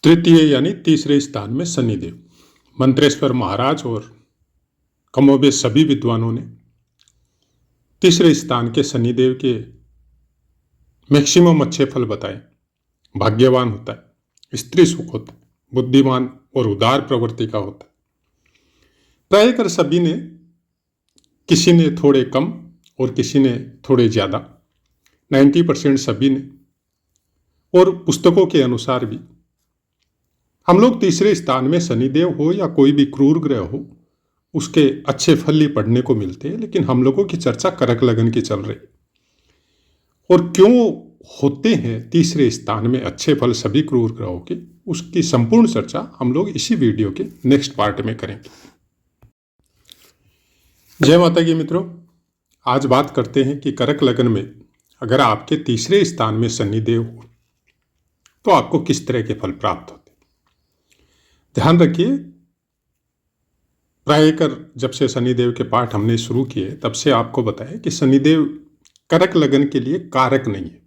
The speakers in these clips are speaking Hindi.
तृतीय यानी तीसरे स्थान में शनिदेव। मंत्रेश्वर महाराज और कमोबेश सभी विद्वानों ने तीसरे स्थान के शनिदेव के मैक्सिमम अच्छे फल बताए। भाग्यवान होता है, स्त्री सुख होता है, बुद्धिमान और उदार प्रवृत्ति का होता है। प्रायकर सभी ने, किसी ने थोड़े कम और किसी ने थोड़े ज्यादा, 90% सभी ने, और पुस्तकों के अनुसार भी हम लोग तीसरे स्थान में शनिदेव हो या कोई भी क्रूर ग्रह हो, उसके अच्छे फल ही पढ़ने को मिलते हैं। लेकिन हम लोगों की चर्चा करक लगन की चल रही, और क्यों होते हैं तीसरे स्थान में अच्छे फल सभी क्रूर ग्रहों के, उसकी संपूर्ण चर्चा हम लोग इसी वीडियो के नेक्स्ट पार्ट में करेंगे। जय माता की मित्रों, आज बात करते हैं कि करक लगन में अगर आपके तीसरे स्थान में शनिदेव हो तो आपको किस तरह के फल प्राप्त होते। ध्यान रखिए, प्रायकर जब से शनिदेव के पाठ हमने शुरू किए तब से आपको बताया कि शनिदेव करक लगन के लिए कारक नहीं है,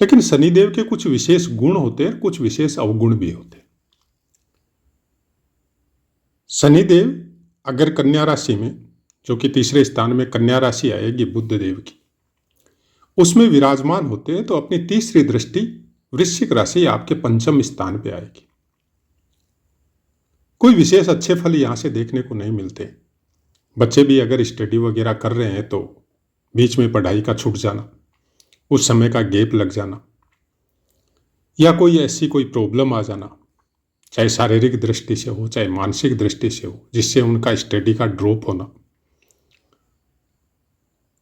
लेकिन शनिदेव के कुछ विशेष गुण होते हैं, कुछ विशेष अवगुण भी होते हैं। शनिदेव अगर कन्या राशि में, जो कि तीसरे स्थान में कन्या राशि आएगी बुध देव की, उसमें विराजमान होते हैं तो अपनी तीसरी दृष्टि वृश्चिक राशि आपके पंचम स्थान पे आएगी। कोई विशेष अच्छे फल यहां से देखने को नहीं मिलते। बच्चे भी अगर स्टडी वगैरह कर रहे हैं तो बीच में पढ़ाई का छूट जाना, उस समय का गैप लग जाना, या कोई ऐसी कोई प्रॉब्लम आ जाना, चाहे शारीरिक दृष्टि से हो चाहे मानसिक दृष्टि से हो, जिससे उनका स्टडी का ड्रॉप होना।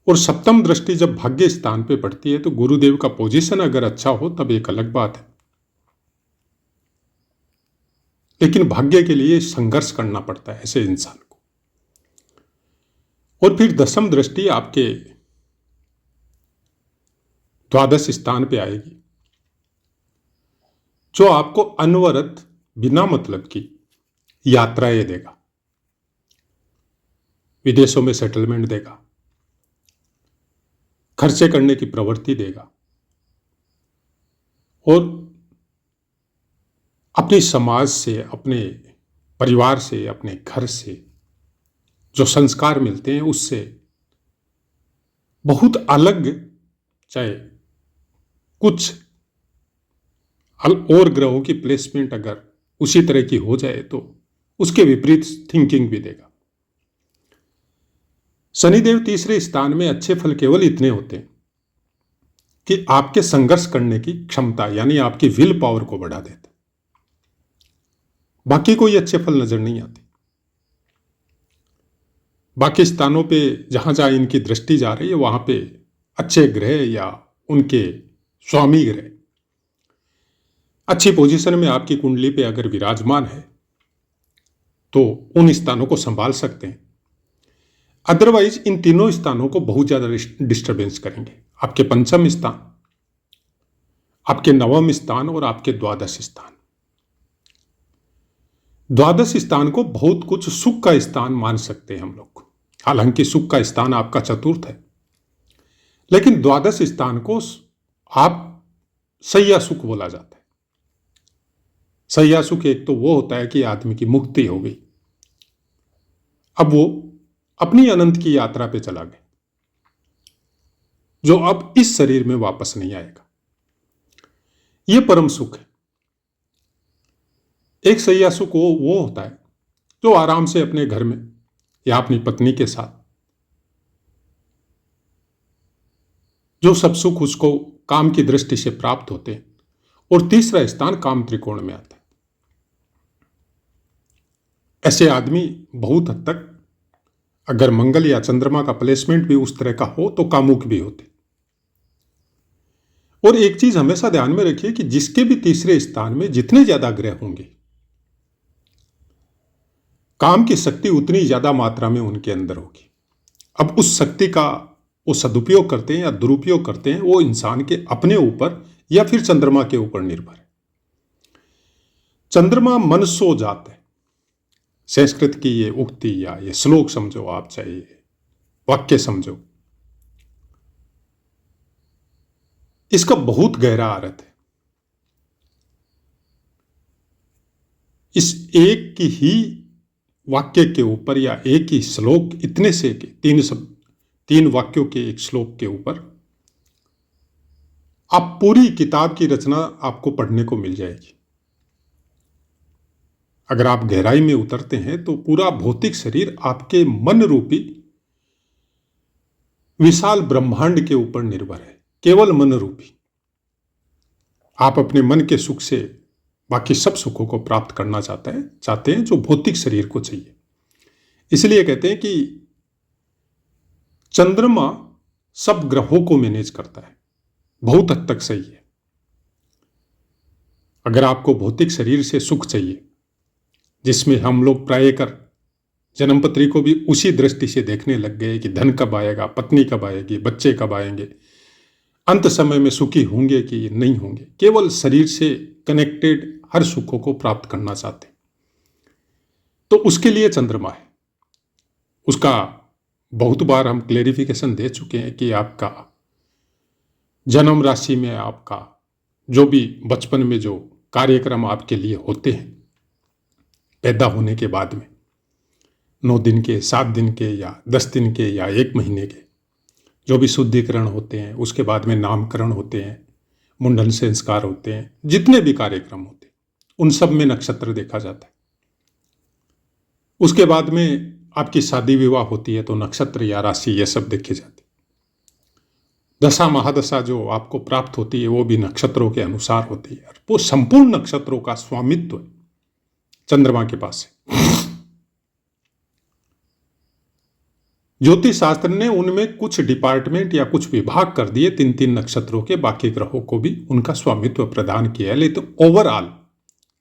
और सप्तम दृष्टि जब भाग्य स्थान पे पड़ती है तो गुरुदेव का पोजीशन अगर अच्छा हो तब एक अलग बात है, लेकिन भाग्य के लिए संघर्ष करना पड़ता है ऐसे इंसान को। और फिर दसम दृष्टि आपके द्वादश स्थान पे आएगी, जो आपको अनवरत बिना मतलब की यात्राएं देगा, विदेशों में सेटलमेंट देगा, खर्चे करने की प्रवृत्ति देगा, और अपने समाज से, अपने परिवार से, अपने घर से जो संस्कार मिलते हैं उससे बहुत अलग, चाहे कुछ और ग्रहों की प्लेसमेंट अगर उसी तरह की हो जाए तो उसके विपरीत थिंकिंग भी देगा। शनिदेव तीसरे स्थान में अच्छे फल केवल इतने होते हैं कि आपके संघर्ष करने की क्षमता यानी आपकी विल पावर को बढ़ा देते, बाकी कोई अच्छे फल नजर नहीं आते। बाकी स्थानों पे जहां जहां इनकी दृष्टि जा रही है वहां पे अच्छे ग्रह या उनके स्वामी ग्रह अच्छी पोजीशन में आपकी कुंडली पे अगर विराजमान है तो उन स्थानों को संभाल सकते हैं। अदरवाइज इन तीनों स्थानों को बहुत ज्यादा डिस्टर्बेंस करेंगे, आपके पंचम स्थान, आपके नवम स्थान और आपके द्वादश स्थान। द्वादश स्थान को बहुत कुछ सुख का स्थान मान सकते हैं हम लोग, हालांकि सुख का स्थान आपका चतुर्थ है, लेकिन द्वादश स्थान को आप सैया सुख बोला जाता है। सैया सुख एक तो वो होता है कि आदमी की मुक्ति हो गई, अब वो अपनी अनंत की यात्रा पे चला गया, जो अब इस शरीर में वापस नहीं आएगा, ये परम सुख है। एक सैया सुख वो होता है जो आराम से अपने घर में या अपनी पत्नी के साथ, जो सब सुख उसको काम की दृष्टि से प्राप्त होते हैं। और तीसरा स्थान काम त्रिकोण में आता है। ऐसे आदमी बहुत हद तक अगर मंगल या चंद्रमा का प्लेसमेंट भी उस तरह का हो तो कामुक भी होते। और एक चीज हमेशा ध्यान में रखिए कि जिसके भी तीसरे स्थान में जितने ज्यादा ग्रह होंगे, काम की शक्ति उतनी ज्यादा मात्रा में उनके अंदर होगी। अब उस शक्ति का वो सदुपयोग करते हैं या दुरुपयोग करते हैं, वो इंसान के अपने ऊपर या फिर चंद्रमा के ऊपर निर्भर है। चंद्रमा मन सो जात है, संस्कृत की ये उक्ति या ये श्लोक समझो आप, चाहे वाक्य समझो, इसका बहुत गहरा अर्थ है। इस एक की ही वाक्य के ऊपर या एक ही श्लोक, इतने से के तीन वाक्यों के एक श्लोक के ऊपर आप पूरी किताब की रचना आपको पढ़ने को मिल जाएगी। अगर आप गहराई में उतरते हैं तो पूरा भौतिक शरीर आपके मन रूपी विशाल ब्रह्मांड के ऊपर निर्भर है, केवल मन रूपी। आप अपने मन के सुख से बाकी सब सुखों को प्राप्त करना चाहते हैं जो भौतिक शरीर को चाहिए। इसलिए कहते हैं कि चंद्रमा सब ग्रहों को मैनेज करता है, बहुत हद तक सही है। अगर आपको भौतिक शरीर से सुख चाहिए, जिसमें हम लोग प्रायकर जन्मपत्री को भी उसी दृष्टि से देखने लग गए कि धन कब आएगा, पत्नी कब आएगी, बच्चे कब आएंगे, अंत समय में सुखी होंगे कि नहीं होंगे, केवल शरीर से कनेक्टेड हर सुखों को प्राप्त करना चाहते, तो उसके लिए चंद्रमा है। उसका बहुत बार हम क्लेरिफिकेशन दे चुके हैं कि आपका जन्म राशि में आपका जो भी बचपन में जो कार्यक्रम आपके लिए होते हैं, पैदा होने के बाद में 9 दिन के, 7 दिन के या 10 दिन के या 1 महीने के जो भी शुद्धिकरण होते हैं, उसके बाद में नामकरण होते हैं, मुंडन संस्कार होते हैं, जितने भी कार्यक्रम होते हैं, उन सब में नक्षत्र देखा जाता है। उसके बाद में आपकी शादी विवाह होती है तो नक्षत्र या राशि ये सब देखे जाते हैं। दशा महादशा जो आपको प्राप्त होती है वो भी नक्षत्रों के अनुसार होती है। वो संपूर्ण नक्षत्रों का स्वामित्व चंद्रमा के पास है। ज्योतिष शास्त्र ने उनमें कुछ डिपार्टमेंट या कुछ विभाग कर दिए 3-3 नक्षत्रों के, बाकी ग्रहों को भी उनका स्वामित्व प्रदान किया है, लेकिन ओवरऑल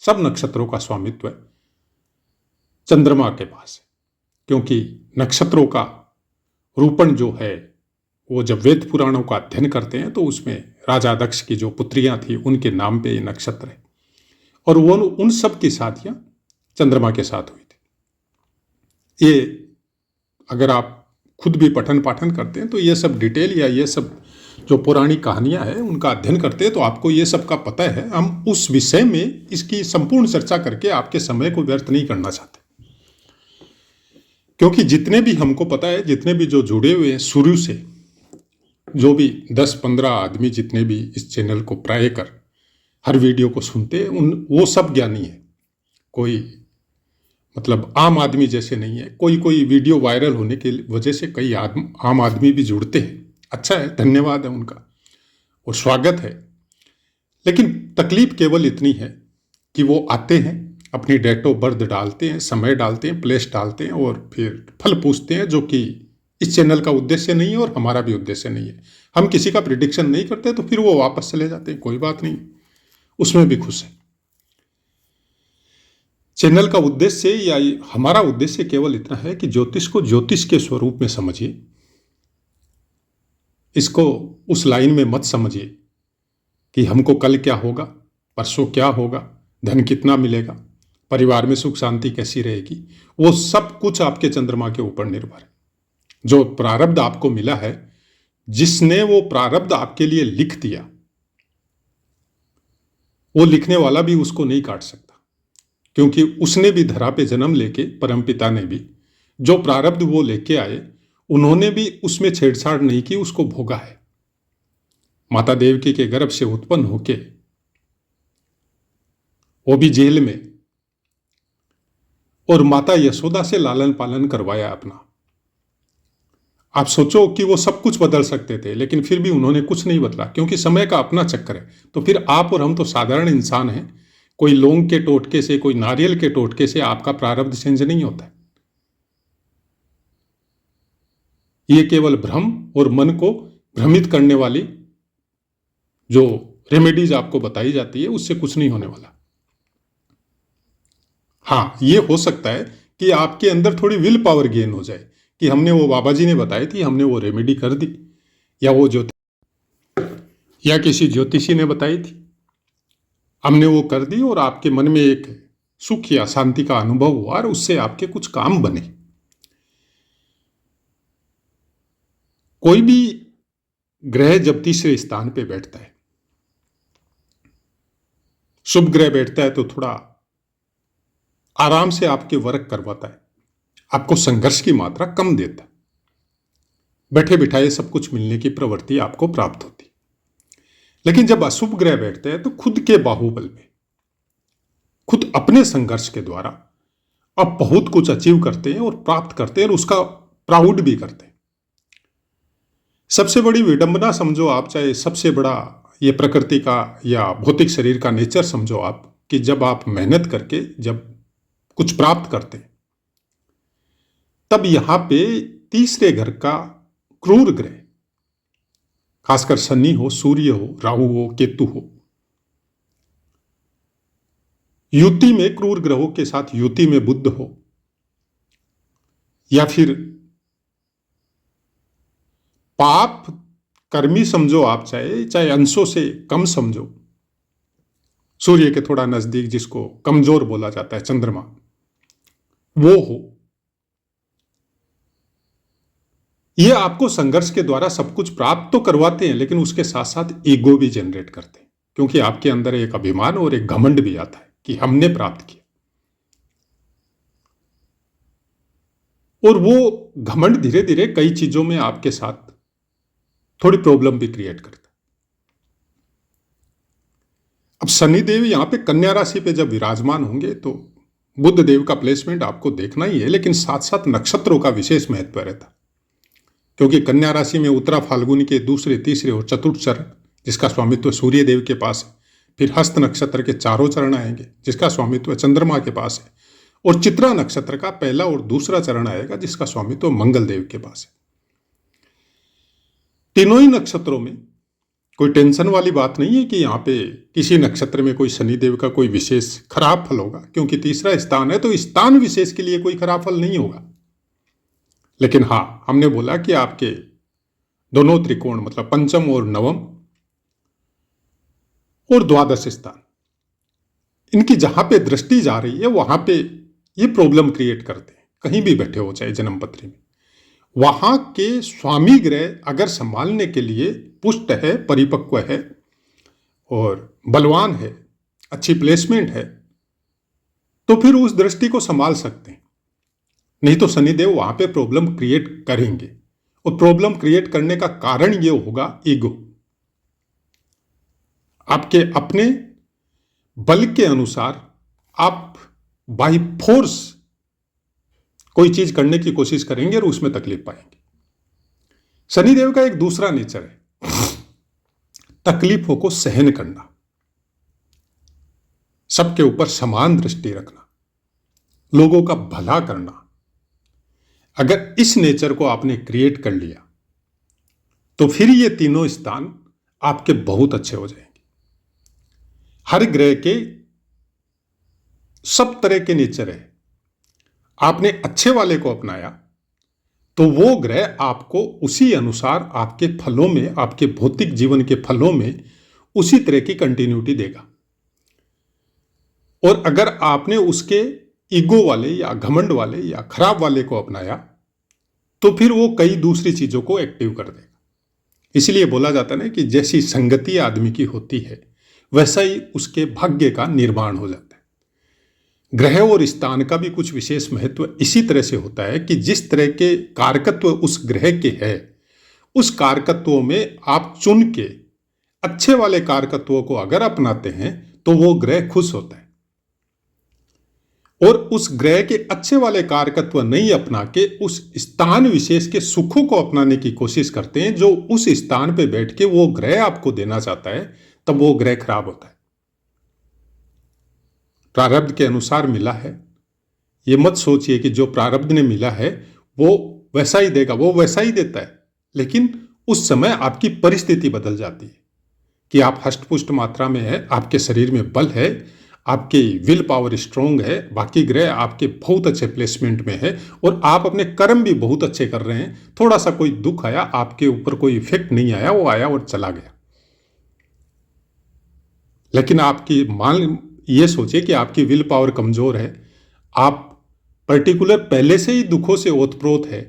सब नक्षत्रों का स्वामित्व चंद्रमा के पास है। क्योंकि नक्षत्रों का रूपण जो है, वो जब वेद पुराणों का अध्ययन करते हैं तो उसमें राजा दक्ष की जो पुत्रियां थी उनके नाम पे ये नक्षत्र है, और वो उन सब की शादियां चंद्रमा के साथ हुई थी। ये अगर आप खुद भी पठन पाठन करते हैं तो ये सब डिटेल या ये सब जो पौराणिक कहानियां हैं उनका अध्ययन करते हैं तो आपको ये सब का पता है। हम उस विषय में इसकी संपूर्ण चर्चा करके आपके समय को व्यर्थ नहीं करना चाहते, क्योंकि जितने भी हमको पता है, जितने भी जो जुड़े हुए हैं शुरू से, जो भी 10-15 आदमी जितने भी इस चैनल को प्राय कर हर वीडियो को सुनते हैं, वो सब ज्ञानी है। कोई मतलब आम आदमी जैसे नहीं है। कोई वीडियो वायरल होने की वजह से कई आम आदमी भी जुड़ते हैं, अच्छा है, धन्यवाद है उनका और स्वागत है। लेकिन तकलीफ केवल इतनी है कि वो आते हैं, अपनी डेट ऑफ बर्थ डालते हैं, समय डालते हैं, प्लेस डालते हैं और फिर फल पूछते हैं, जो कि इस चैनल का उद्देश्य नहीं है और हमारा भी उद्देश्य नहीं है। हम किसी का प्रिडिक्शन नहीं करते, तो फिर वो वापस चले जाते हैं, कोई बात नहीं, उसमें भी खुश है। चैनल का उद्देश्य या हमारा उद्देश्य केवल इतना है कि ज्योतिष को ज्योतिष के स्वरूप में समझिए, इसको उस लाइन में मत समझिए कि हमको कल क्या होगा, परसों क्या होगा, धन कितना मिलेगा, परिवार में सुख शांति कैसी रहेगी। वो सब कुछ आपके चंद्रमा के ऊपर निर्भर है। जो प्रारब्ध आपको मिला है, जिसने वो प्रारब्ध आपके लिए लिख दिया, वो लिखने वाला भी उसको नहीं काट सकता, क्योंकि उसने भी धरा पे जन्म लेके, परमपिता ने भी जो प्रारब्ध वो लेके आए, उन्होंने भी उसमें छेड़छाड़ नहीं की, उसको भोगा है। माता देवकी के गर्भ से उत्पन्न होके, वो भी जेल में, और माता यशोदा से लालन पालन करवाया अपना। आप सोचो कि वो सब कुछ बदल सकते थे, लेकिन फिर भी उन्होंने कुछ नहीं बदला, क्योंकि समय का अपना चक्कर है। तो फिर आप और हम तो साधारण इंसान हैं। कोई लौंग के टोटके से, कोई नारियल के टोटके से आपका प्रारब्ध चेंज नहीं होता है। ये केवल भ्रम और मन को भ्रमित करने वाली जो रेमेडीज आपको बताई जाती है, उससे कुछ नहीं होने वाला। हाँ, ये हो सकता है कि आपके अंदर थोड़ी विल पावर गेन हो जाए कि हमने वो बाबा जी ने बताई थी, हमने वो रेमेडी कर दी, या वो या किसी ज्योतिषी ने बताई थी, हमने वो कर दी और आपके मन में एक सुख या शांति का अनुभव हुआ और उससे आपके कुछ काम बने। कोई भी ग्रह जब तीसरे स्थान पे बैठता है, शुभ ग्रह बैठता है तो थोड़ा आराम से आपके वर्क करवाता है, आपको संघर्ष की मात्रा कम देता है, बैठे बिठाए सब कुछ मिलने की प्रवृत्ति आपको प्राप्त होती। लेकिन जब अशुभ ग्रह बैठते हैं तो खुद के बाहुबल में, खुद अपने संघर्ष के द्वारा आप बहुत कुछ अचीव करते हैं और प्राप्त करते हैं और उसका प्राउड भी करते हैं। सबसे बड़ी विडंबना समझो आप, चाहे सबसे बड़ा ये प्रकृति का या भौतिक शरीर का नेचर समझो आप, कि जब आप मेहनत करके जब कुछ प्राप्त करते हैं, तब यहां पे तीसरे घर का क्रूर ग्रह, खासकर शनि हो, सूर्य हो, राहु हो, केतु हो, युति में क्रूर ग्रहों के साथ युति में बुध हो, या फिर पाप कर्मी समझो आप, चाहे अंशों से कम समझो, सूर्य के थोड़ा नजदीक जिसको कमजोर बोला जाता है, चंद्रमा, वो हो, ये आपको संघर्ष के द्वारा सब कुछ प्राप्त तो करवाते हैं, लेकिन उसके साथ साथ ईगो भी जनरेट करते हैं, क्योंकि आपके अंदर एक अभिमान और एक घमंड भी आता है कि हमने प्राप्त किया, और वो घमंड धीरे धीरे कई चीजों में आपके साथ थोड़ी प्रॉब्लम भी क्रिएट करता है। अब शनिदेव यहां पे कन्या राशि पे जब विराजमान होंगे तो बुध देव का प्लेसमेंट आपको देखना ही है, लेकिन साथ साथ नक्षत्रों का विशेष महत्व रहता, क्योंकि कन्या राशि में उत्तरा फाल्गुनी के दूसरे, तीसरे और चतुर्थ चरण, जिसका स्वामित्व सूर्य देव के पास है, फिर हस्त नक्षत्र के चारों चरण आएंगे जिसका स्वामित्व चंद्रमा के पास है, और चित्रा नक्षत्र का पहला और दूसरा चरण आएगा जिसका स्वामित्व मंगल देव के पास है। तीनों ही नक्षत्रों में कोई टेंशन वाली बात नहीं है कि यहाँ पे किसी नक्षत्र में कोई शनिदेव का कोई विशेष खराब फल होगा, क्योंकि तीसरा स्थान है तो स्थान विशेष के लिए कोई खराब फल नहीं होगा। लेकिन हाँ, हमने बोला कि आपके दोनों त्रिकोण, मतलब पंचम और नवम और द्वादश स्थान, इनकी जहां पे दृष्टि जा रही है वहां पे ये प्रॉब्लम क्रिएट करते हैं, कहीं भी बैठे हो चाहे जन्म पत्री में। वहां के स्वामी ग्रह अगर संभालने के लिए पुष्ट है, परिपक्व है और बलवान है, अच्छी प्लेसमेंट है, तो फिर उस दृष्टि को संभाल सकते हैं। नहीं तो शनिदेव वहां पे प्रॉब्लम क्रिएट करेंगे, और प्रॉब्लम क्रिएट करने का कारण ये होगा ईगो। आपके अपने बल के अनुसार आप बाय फोर्स कोई चीज करने की कोशिश करेंगे और उसमें तकलीफ पाएंगे। शनिदेव का एक दूसरा नेचर है तकलीफों को सहन करना, सबके ऊपर समान दृष्टि रखना, लोगों का भला करना। अगर इस नेचर को आपने क्रिएट कर लिया तो फिर ये तीनों स्थान आपके बहुत अच्छे हो जाएंगे। हर ग्रह के सब तरह के नेचर है, आपने अच्छे वाले को अपनाया तो वो ग्रह आपको उसी अनुसार आपके फलों में, आपके भौतिक जीवन के फलों में उसी तरह की कंटिन्यूटी देगा। और अगर आपने उसके ईगो वाले या घमंड वाले या खराब वाले को अपनाया तो फिर वो कई दूसरी चीजों को एक्टिव कर देगा। इसलिए बोला जाता है ना कि जैसी संगति आदमी की होती है वैसा ही उसके भाग्य का निर्माण हो जाता है। ग्रह और स्थान का भी कुछ विशेष महत्व इसी तरह से होता है कि जिस तरह के कारकत्व उस ग्रह के है, उस कारकत्वों में आप चुन के अच्छे वाले कारकत्वों को अगर अपनाते हैं तो वो ग्रह खुश होता है, और उस ग्रह के अच्छे वाले कारकत्व नहीं अपना के उस स्थान विशेष के सुखों को अपनाने की कोशिश करते हैं जो उस स्थान पे बैठ के वो ग्रह आपको देना चाहता है, तब वो ग्रह खराब होता है। प्रारब्ध के अनुसार मिला है, ये मत सोचिए कि जो प्रारब्ध ने मिला है वो वैसा ही देगा, वो वैसा ही देता है, लेकिन उस समय आपकी परिस्थिति बदल जाती है कि आप हष्टपुष्ट मात्रा में है, आपके शरीर में बल है, आपकी विल पावर स्ट्रोंग है, बाकी ग्रह आपके बहुत अच्छे प्लेसमेंट में है और आप अपने कर्म भी बहुत अच्छे कर रहे हैं। थोड़ा सा कोई दुख आया, आपके ऊपर कोई इफेक्ट नहीं आया, वो आया और चला गया। लेकिन आपकी मान ये सोचिए कि आपकी विल पावर कमजोर है, आप पर्टिकुलर पहले से ही दुखों से ओतप्रोत है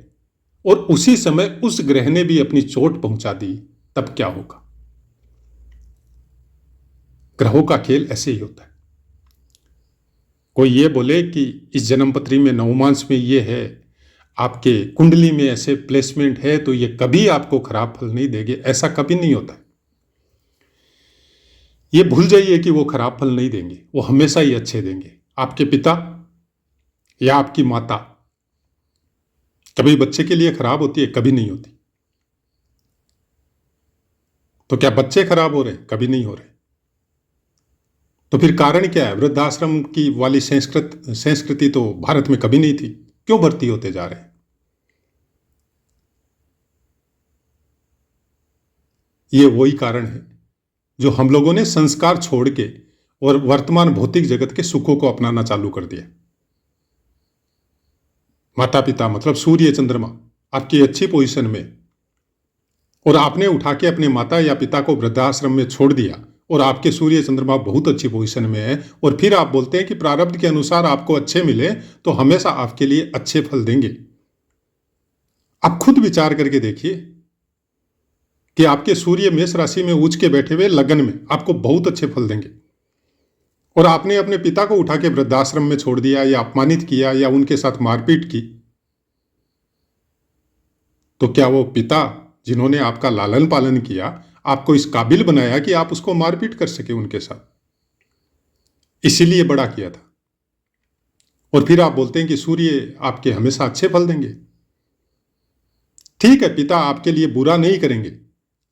और उसी समय उस ग्रह ने भी अपनी चोट पहुंचा दी, तब क्या होगा? ग्रहों का खेल ऐसे ही होता है। कोई ये बोले कि इस जन्मपत्री में नवमांश में ये है, आपके कुंडली में ऐसे प्लेसमेंट है, तो ये कभी आपको खराब फल नहीं देंगे, ऐसा कभी नहीं होता। ये भूल जाइए कि वो खराब फल नहीं देंगे, वो हमेशा ही अच्छे देंगे। आपके पिता या आपकी माता कभी बच्चे के लिए खराब होती है? कभी नहीं होती। तो क्या बच्चे खराब हो रहे? कभी नहीं हो रहे। तो फिर कारण क्या है? वृद्धाश्रम की वाली संस्कृति तो भारत में कभी नहीं थी, क्यों भर्ती होते जा रहे हैं? ये वही कारण है जो हम लोगों ने संस्कार छोड़ के और वर्तमान भौतिक जगत के सुखों को अपनाना चालू कर दिया। माता पिता मतलब सूर्य चंद्रमा आपकी अच्छी पोजीशन में, और आपने उठा के अपने माता या पिता को वृद्धाश्रम में छोड़ दिया, और आपके सूर्य चंद्रमा बहुत अच्छी पोजीशन में है, और फिर आप बोलते हैं कि प्रारब्ध के अनुसार आपको अच्छे मिले तो हमेशा आपके लिए अच्छे फल देंगे। आप खुद विचार करके देखिए कि आपके सूर्य मेष राशि में उच्च के बैठे हुए लगन में आपको बहुत अच्छे फल देंगे, और आपने अपने पिता को उठा के वृद्धाश्रम में छोड़ दिया या अपमानित किया या उनके साथ मारपीट की, तो क्या वो पिता जिन्होंने आपका लालन पालन किया, आपको इस काबिल बनाया कि आप उसको मारपीट कर सके उनके साथ? इसीलिए बड़ा किया था। और फिर आप बोलते हैं कि सूर्य आपके हमेशा अच्छे फल देंगे। ठीक है, पिता आपके लिए बुरा नहीं करेंगे,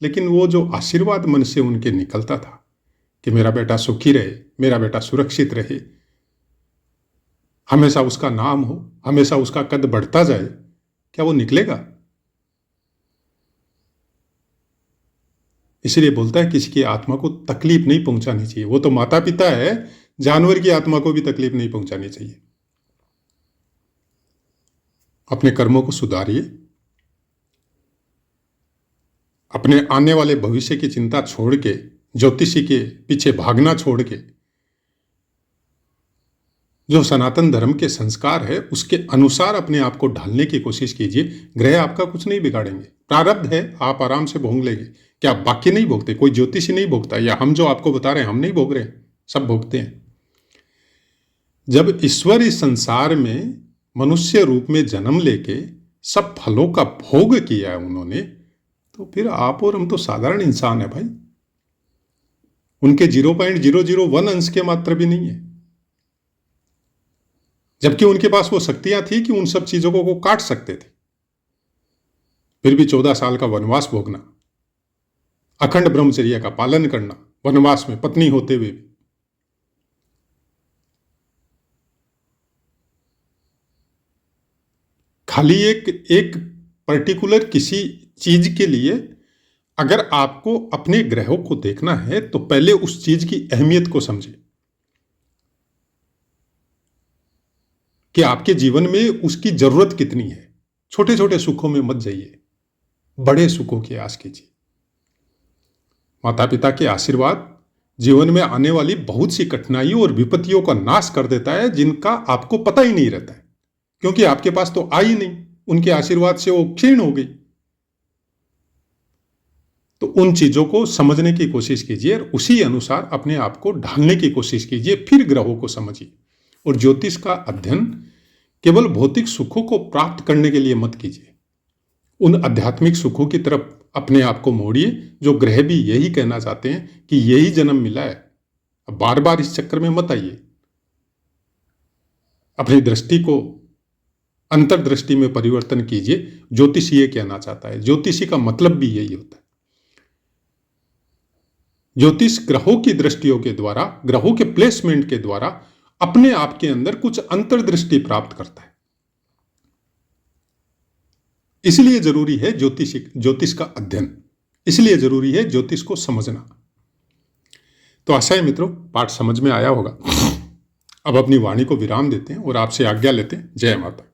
लेकिन वो जो आशीर्वाद मन से उनके निकलता था कि मेरा बेटा सुखी रहे, मेरा बेटा सुरक्षित रहे, हमेशा उसका नाम हो, हमेशा उसका कद बढ़ता जाए, क्या वो निकलेगा? इसलिए बोलता है किसी की आत्मा को तकलीफ नहीं पहुंचानी चाहिए। वो तो माता पिता है, जानवर की आत्मा को भी तकलीफ नहीं पहुंचानी चाहिए। अपने कर्मों को सुधारिए, अपने आने वाले भविष्य की चिंता छोड़ के, ज्योतिषी के पीछे भागना छोड़ के, जो सनातन धर्म के संस्कार है उसके अनुसार अपने आप को ढालने की कोशिश कीजिए। ग्रह आपका कुछ नहीं बिगाड़ेंगे, प्रारब्ध है, आप आराम से भोग लेंगे। क्या बाकी नहीं भोगते? कोई ज्योतिषी नहीं भोगता, या हम जो आपको बता रहे हैं हम नहीं भोग रहे? सब भोगते हैं। जब ईश्वर इस संसार में मनुष्य रूप में जन्म लेके सब फलों का भोग किया है उन्होंने, तो फिर आप और हम तो साधारण इंसान है भाई। उनके 0.001 अंश के मात्र भी नहीं है, जबकि उनके पास वो शक्तियां थी कि उन सब चीजों को वो काट सकते थे। फिर भी 14 साल का वनवास भोगना, अखंड ब्रह्मचर्य का पालन करना, वनवास में पत्नी होते हुए भी। खाली एक पर्टिकुलर किसी चीज के लिए अगर आपको अपने ग्रहों को देखना है तो पहले उस चीज की अहमियत को समझे कि आपके जीवन में उसकी जरूरत कितनी है। छोटे छोटे सुखों में मत जाइए, बड़े सुखों की आस कीजिए। माता पिता के आशीर्वाद जीवन में आने वाली बहुत सी कठिनाइयों और विपत्तियों का नाश कर देता है, जिनका आपको पता ही नहीं रहता है, क्योंकि आपके पास तो आई नहीं, उनके आशीर्वाद से वो क्षीण हो गई। तो उन चीजों को समझने की कोशिश कीजिए और उसी अनुसार अपने आप को ढालने की कोशिश कीजिए। फिर ग्रहों को समझिए। और ज्योतिष का अध्ययन केवल भौतिक सुखों को प्राप्त करने के लिए मत कीजिए, उन आध्यात्मिक सुखों की तरफ अपने आप को मोड़िए जो ग्रह भी यही कहना चाहते हैं कि यही जन्म मिला है। अब बार बार इस चक्कर में मत आइए। अपनी दृष्टि को अंतर्दृष्टि में परिवर्तन कीजिए। ज्योतिष ये कहना चाहता है, ज्योतिषी का मतलब भी यही होता है। ज्योतिष ग्रहों की दृष्टियों के द्वारा, ग्रहों के प्लेसमेंट के द्वारा अपने आप के अंदर कुछ अंतर्दृष्टि प्राप्त करता है। इसलिए जरूरी है ज्योतिष का अध्ययन, इसलिए जरूरी है ज्योतिष को समझना। तो आशा है मित्रों पाठ समझ में आया होगा। अब अपनी वाणी को विराम देते हैं और आपसे आज्ञा लेते हैं। जय माता।